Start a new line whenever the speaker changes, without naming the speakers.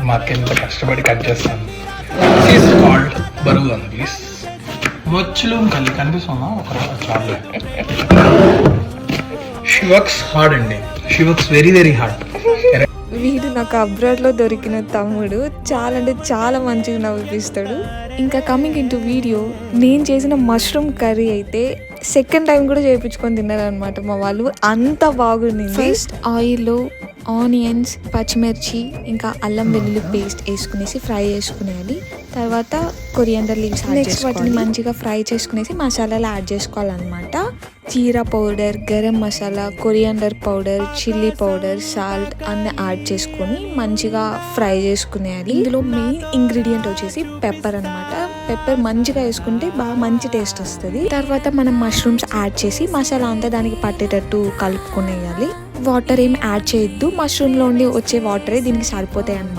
మా అక్క ఎంత కష్టపడి కట్ చేస్తాను. కాల్డ్ బరువు అని ప్లీజ్ మచ్చులు కలిగి కనిపిస్తుందా ఒక చాలు. షీ వర్క్స్ హార్డ్ అండి, she works very very hard.
వీడు నాకు అబ్రాడ్లో దొరికిన తమ్ముడు, చాలా అంటే చాలా మంచిగా నవ్విస్తాడు. ఇంకా కమింగ్ ఇన్ టు వీడియో, నేను చేసిన మష్రూమ్ కర్రీ అయితే సెకండ్ టైం కూడా చేయించుకొని తిన్నారనమాట మా వాళ్ళు, అంత బాగుంది. ఫస్ట్ ఆయిల్లో ఆనియన్స్, పచ్చిమిర్చి, ఇంకా అల్లం వెల్లుల్లి పేస్ట్ వేసుకునేసి ఫ్రై చేసుకునేయాలి. తర్వాత కొరియాండర్ లీవ్స్ నెక్స్ట్ వాటిని మంచిగా ఫ్రై చేసుకునేసి మసాలాలు యాడ్ చేసుకోవాలన్నమాట. Jeera powder, garam masala, coriander powder, chilli powder, salt అన్నీ యాడ్ చేసుకొని మంచిగా ఫ్రై చేసుకునేయాలి. ఇందులో మెయిన్ ఇంగ్రీడియంట్ వచ్చేసి పెప్పర్ అనమాట. పెప్పర్ మంచిగా వేసుకుంటే బాగా మంచి టేస్ట్ వస్తుంది. తర్వాత మనం మష్రూమ్స్ యాడ్ చేసి మసాలా అంతా దానికి పట్టేటట్టు కలుపుకునేయాలి. వాటర్ ఏమి యాడ్ చేయొద్దు, మష్రూమ్లో ఉండి వచ్చే వాటరే దీనికి సరిపోతాయి అన్నమాట.